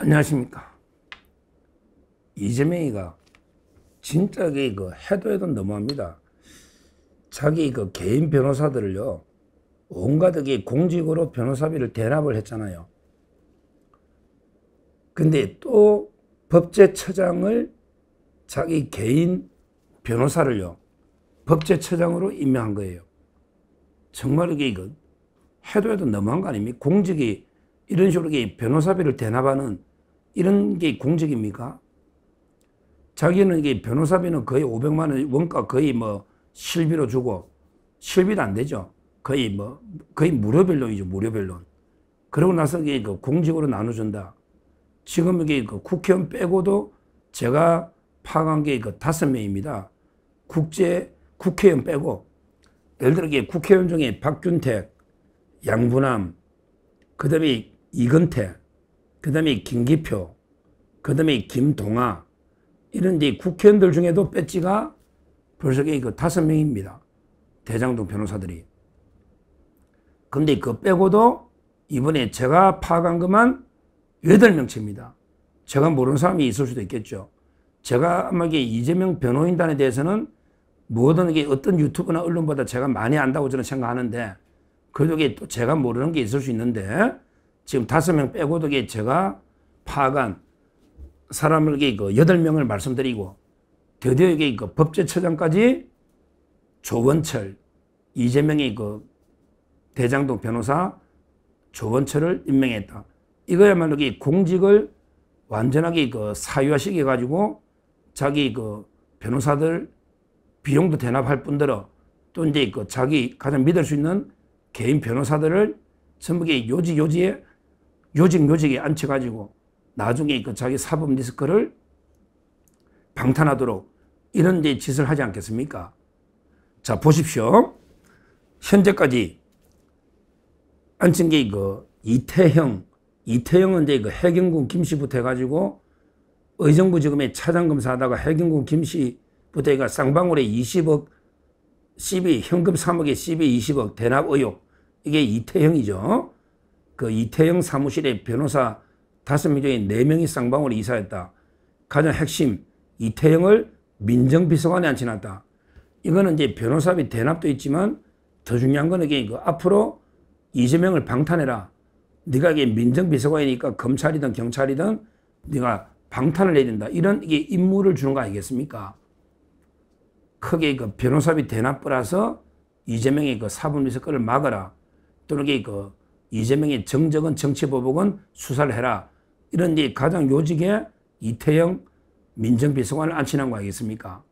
안녕하십니까. 이재명이가 진짜 해도 해도 너무합니다. 자기 개인 변호사들을요, 온갖 공직으로 변호사비를 대납을 했잖아요. 근데 또 법제처장을 자기 개인 변호사를요, 법제처장으로 임명한 거예요. 정말 이거 해도 해도 너무한 거 아닙니까? 공직이 이런 식으로 변호사비를 대납하는 이런 게 공직입니까? 자기는 이게 변호사비는 거의 500만 원 원가 거의 실비로 주고, 실비도 안 되죠. 거의 무료변론이죠, 무료변론. 그러고 나서 이게 공직으로 나눠준다. 지금 이게 국회의원 빼고도 제가 파악한 게 5명입니다. 국회의원 빼고, 예를 들어 국회의원 중에 박균택, 양부남, 그 다음에 이건태, 그 다음에 김기표, 그 다음에 김동아, 이런 국회의원들 중에도 배지가 벌써 5명입니다. 대장동 변호사들이. 근데 그 빼고도 이번에 제가 파악한 것만 8명째입니다. 제가 모르는 사람이 있을 수도 있겠죠. 제가 아마 이재명 변호인단에 대해서는 뭐든 어떤 유튜브나 언론보다 제가 많이 안다고 저는 생각하는데, 그래도 또 제가 모르는 게 있을 수 있는데, 지금 5명 빼고도 제가 파악한 사람을 8명을 말씀드리고, 드디어 법제처장까지 조원철, 이재명의 대장동 변호사 조원철을 임명했다. 이거야말로 공직을 완전하게 사유화시켜가지고 자기 변호사들 비용도 대납할 뿐더러 또 이제 자기 가장 믿을 수 있는 개인 변호사들을 전부 요직에 앉혀가지고 나중에 자기 사법 리스크를 방탄하도록 이런 짓을 하지 않겠습니까? 자, 보십시오. 현재까지 앉힌 게 이태형은 이제 해경군 김씨부터 해가지고 의정부지검에 차장검사하다가 해경군 김씨부터 해가 쌍방울에 20억 시비, 현금 3억에 시비 20억 대납 의혹. 이게 이태형이죠. 그 이태형 사무실에 변호사 5명 중에 4명이 쌍방울에 이사했다. 가장 핵심, 이태형을 민정비서관에 앉혀놨다. 이거는 이제 변호사비 대납도 있지만 더 중요한 거는 앞으로 이재명을 방탄해라. 네가 민정비서관이니까 검찰이든 경찰이든 네가 방탄을 해야 된다. 이런 임무를 주는 거 아니겠습니까? 크게 변호사비 대납 플러스 이재명의 사법리스크를 막아라. 또는 이재명의 정적은 정치보복은 수사를 해라. 이런 가장 요직에 이태영 민정비서관을 앉히는 거 아니겠습니까?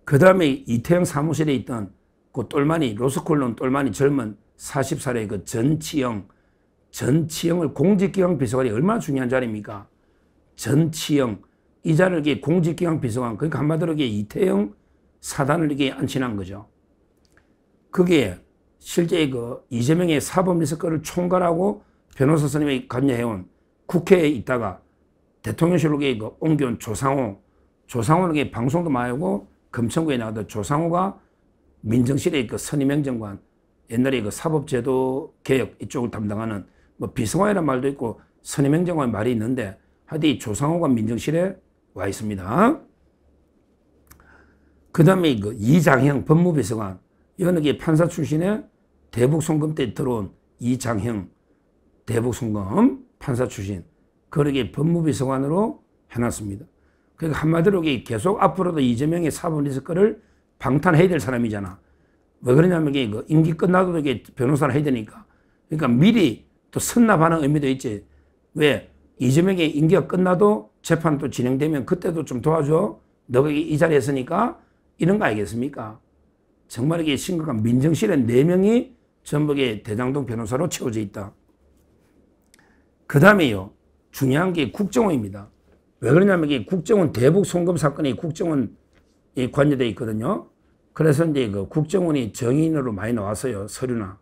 그 다음에 이태영 사무실에 있던 그 똘마니, 로스쿨론 똘마니 젊은 40살의 전치영을 공직기강 비서관이 얼마나 중요한 자리입니까? 전치영, 이 자리를 공직기강 비서관, 그러니까 한마디로 이태영 사단을 앉히는 거죠. 그게 실제 이재명의 사법 리스크를 총괄하고 변호사 선임에 관여해온 국회에 있다가 대통령실로 옮겨온 조상호는 방송도 많이 하고 금천구에 나가던 조상호가 민정실의 선임행정관, 옛날에 사법제도 개혁 이쪽을 담당하는 비서관이라는 말도 있고 선임행정관 말이 있는데, 하여튼 이 조상호가 민정실에 와 있습니다. 그 다음에 이장형 법무비서관, 이거는 판사 출신의 대북송금 때 들어온 이장형 대북송금 판사 출신, 그러게 법무비서관으로 해놨습니다. 그러니까 한마디로 계속 앞으로도 이재명의 사법 리스크를 방탄해야 될 사람이잖아. 왜 그러냐면 임기 끝나도 변호사를 해야 되니까. 그러니까 미리 또 선납하는 의미도 있지. 왜? 이재명의 임기가 끝나도 재판 또 진행되면 그때도 좀 도와줘. 너가 이 자리에 있으니까 이런 거 아니겠습니까? 정말 이게 심각한 민정실에 4명이 전부 대장동 변호사로 채워져 있다. 그 다음에요, 중요한 게 국정원입니다. 왜 그러냐면 국정원 대북 송금 사건이 국정원에 관여되어 있거든요. 그래서 이제 국정원이 정인으로 많이 나왔어요, 서류나.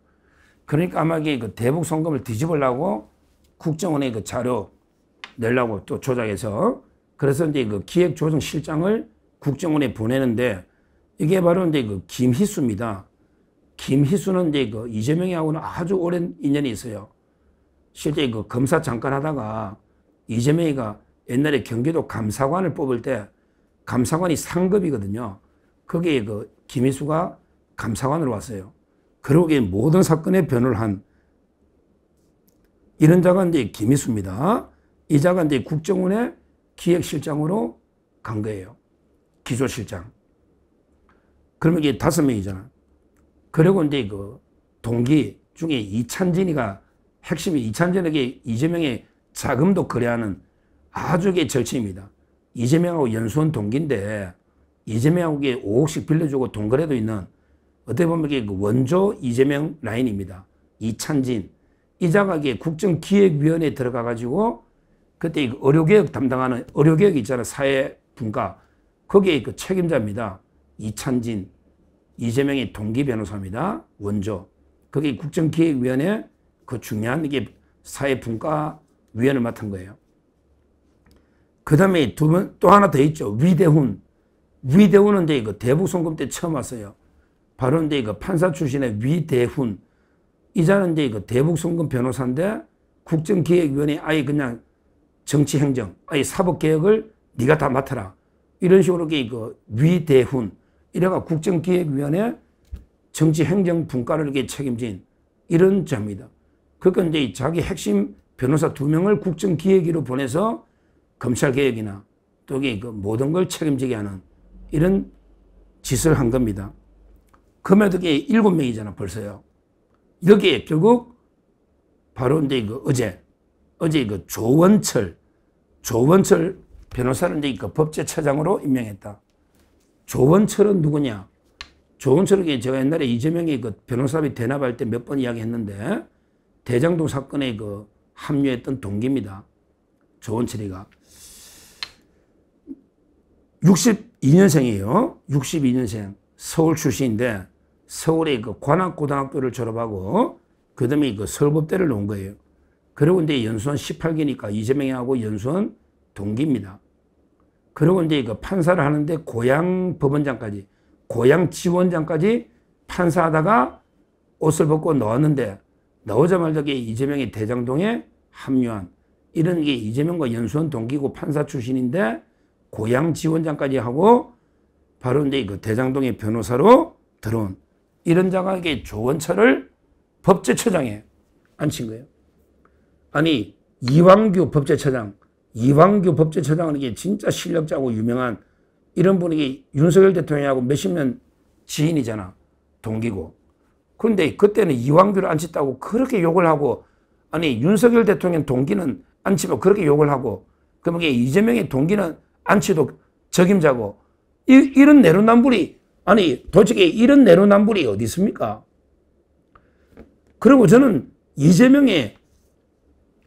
그러니까 아마 대북 송금을 뒤집으려고 국정원에 자료 내려고 또 조작해서, 그래서 이제 기획조정실장을 국정원에 보내는데, 이게 바로 이제 김희수입니다. 김희수는 이제 이재명하고는 아주 오랜 인연이 있어요. 실제 검사 잠깐 하다가 이재명이가 옛날에 경기도 감사관을 뽑을 때 감사관이 상급이거든요. 거기에 그 김희수가 감사관으로 왔어요. 그러고 모든 사건의 변호를 한 이런 자가 이제 김희수입니다. 이 자가 이제 국정원의 기획실장으로 간 거예요. 기조실장. 그러면 이게 5명이잖아. 그리고 이제 그 동기 중에 이찬진이가 핵심이 이찬진에게 이재명의 자금도 거래하는 아주 절친입니다. 이재명하고 연수원 동기인데 이재명하고 5억씩 빌려주고 돈 거래도 있는 어떻게 보면 이게 그 원조 이재명 라인입니다. 이찬진. 이 자가 국정기획위원회에 들어가가지고 그때 의료개혁 담당하는 의료개혁 있잖아요. 사회분과. 거기에 그 책임자입니다. 이찬진. 이재명의 동기 변호사입니다. 원조. 거기 국정기획위원회 그 중요한 이게 사회분과위원을 맡은 거예요. 그 다음에 또 하나 더 있죠. 위대훈. 위대훈은 이제 그 대북송금 때 처음 왔어요. 바로 이제 그 판사 출신의 위대훈. 이 자는 이제 그 대북송금 변호사인데 국정기획위원회 아예 그냥 정치행정, 아예 사법개혁을 네가 다 맡아라. 이런 식으로 그 위대훈. 이래가 국정기획위원회 정치행정분과를 이렇게 책임진 이런 자입니다. 그러니까 이제 자기 핵심 변호사 2명을 국정기획위로 보내서 검찰개혁이나 또 그 모든 걸 책임지게 하는 이런 짓을 한 겁니다. 그러면 이게 7명이잖아, 벌써요. 여기에 결국 바로 이제 어제 그 조원철 변호사를 이제 그 법제처장으로 임명했다. 조원철은 누구냐? 조원철은 제가 옛날에 이재명이 그 변호사비 대납할 때 몇 번 이야기했는데 대장동 사건에 그 합류했던 동기입니다. 조원철이가 62년생이에요. 62년생. 서울 출신인데 서울의 그 관악고등학교를 졸업하고 그 다음에 그 서울법대를 놓은 거예요. 그리고 이제 연수원 18기니까 이재명하고 연수원 동기입니다. 그리고 이제 그 판사를 하는데 고양법원장까지, 고양지원장까지 판사하다가 옷을 벗고 나왔는데 나오자마자 이재명의 대장동에 합류한 이런 게 이재명과 연수원 동기고 판사 출신인데 고양지원장까지 하고 바로 이제 그 대장동의 변호사로 들어온 이런 자가 조원철을 법제처장에 앉힌 거예요. 아니, 이완규 법제처장은 이게 진짜 실력자고 유명한 이런 분이 윤석열 대통령하고 몇십 년 지인이잖아. 동기고. 그런데 그때는 이완규를 앉혔다고 그렇게 욕을 하고, 아니, 윤석열 대통령 동기는 앉히고 그렇게 욕을 하고, 그러면 이재명의 동기는 앉히도 적임자고, 이런 내로남불이, 아니, 도대체 이런 내로남불이 어디 있습니까? 그리고 저는 이재명의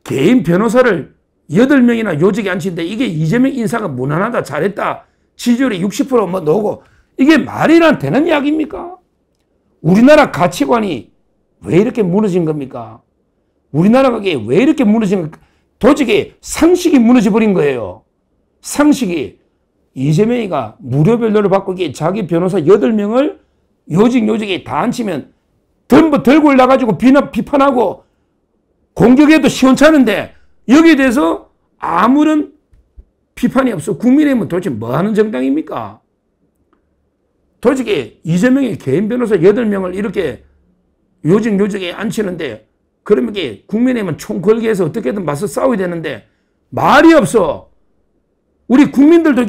개인 변호사를 8명이나 요직에 앉힌데 이게 이재명 인사가 무난하다, 잘했다, 지지율이 60% 뭐 나오고, 이게 말이나 되는 이야기입니까? 우리나라 가치관이 왜 이렇게 무너진 겁니까? 우리나라가 왜 이렇게 무너진 겁니까? 도저히 상식이 무너져버린 거예요. 상식이. 이재명이가 무료 변호를 받고 자기 변호사 8명을 요직에 다 앉히면 전부 들고 올라가지고 비판하고 공격해도 시원찮은데 여기에 대해서 아무런 비판이 없어. 국민의힘은 도대체 뭐 하는 정당입니까? 도대체 이재명의 개인 변호사 8명을 이렇게 요직에 앉히는데 그러면 국민의힘은 총 걸게 해서 어떻게든 맞서 싸워야 되는데 말이 없어. 우리 국민들도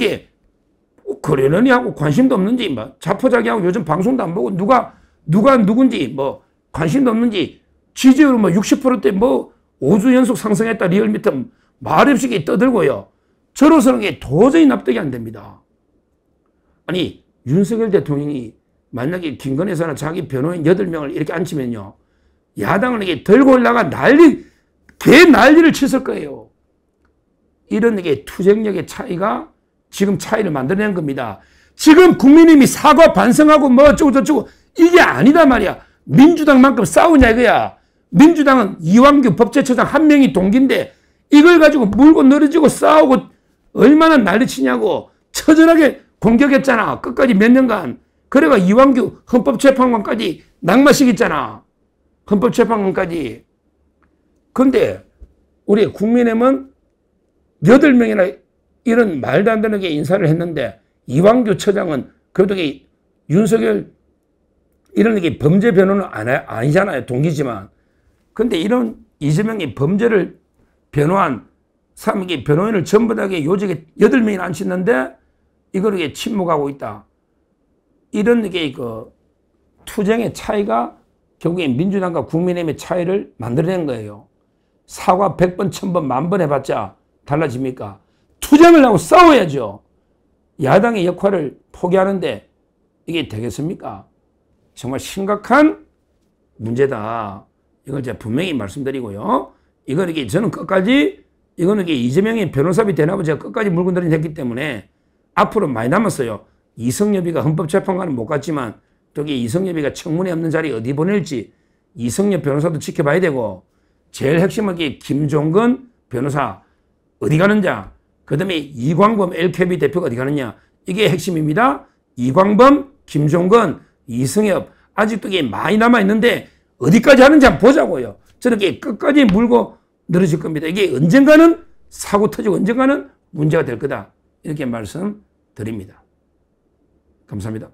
그러려니 하고 관심도 없는지, 뭐 자포자기하고 요즘 방송도 안 보고 누가 누군지 뭐 관심도 없는지 지지율 뭐 60%대 뭐 5주 연속 상승했다 리얼미터 말 없이 떠들고요. 저로서는 게 도저히 납득이 안 됩니다. 아니, 윤석열 대통령이 만약에 김건희사나 자기 변호인 8명을 이렇게 앉히면요, 야당은 이게 들고 올라가 개 난리를 쳤을 거예요. 이런 투쟁력의 차이가 지금 차이를 만들어낸 겁니다. 지금 국민의힘이 사과 반성하고 뭐 어쩌고 이게 아니다 말이야. 민주당만큼 싸우냐 이거야. 민주당은 이완규 법제처장 1명이 동기인데 이걸 가지고 물고 늘어지고 싸우고 얼마나 난리치냐고 처절하게 공격했잖아. 끝까지 몇 년간. 그래가 이완규 헌법재판관까지 낙마시켰잖아. 헌법재판관까지. 그런데 우리 국민의힘은 8명이나 이런 말도 안 되는 게 인사를 했는데 이완규 처장은 그래도 윤석열 이런 게 범죄 변호는 아니잖아요. 동기지만. 근데 이런 이재명이 범죄를 변호한 사람에게 변호인을 전부 다 요직에 8명이나 앉혔는데 이거를 침묵하고 있다. 이런 게 투쟁의 차이가 결국에 민주당과 국민의힘의 차이를 만들어낸 거예요. 사과 100번, 1000번, 10,000번 해봤자 달라집니까? 투쟁을 하고 싸워야죠. 야당의 역할을 포기하는데 이게 되겠습니까? 정말 심각한 문제다. 이걸 제가 분명히 말씀드리고요. 저는 끝까지 이거는 이재명이 변호사비 되나고 제가 끝까지 물고 늘어냈기 때문에 앞으로 많이 남았어요. 이성엽이가 헌법재판관은 못 갔지만 또 이성엽이가 청문회 없는 자리에 어디 보낼지 이성엽 변호사도 지켜봐야 되고 제일 핵심은 김종건 변호사 어디 가느냐, 그 다음에 이광범 LKB 대표가 어디 가느냐, 이게 핵심입니다. 이광범, 김종건, 이성엽 아직도 많이 남아있는데 어디까지 하는지 한번 보자고요. 저렇게 끝까지 물고 늘어질 겁니다. 이게 언젠가는 사고 터지고 언젠가는 문제가 될 거다. 이렇게 말씀드립니다. 감사합니다.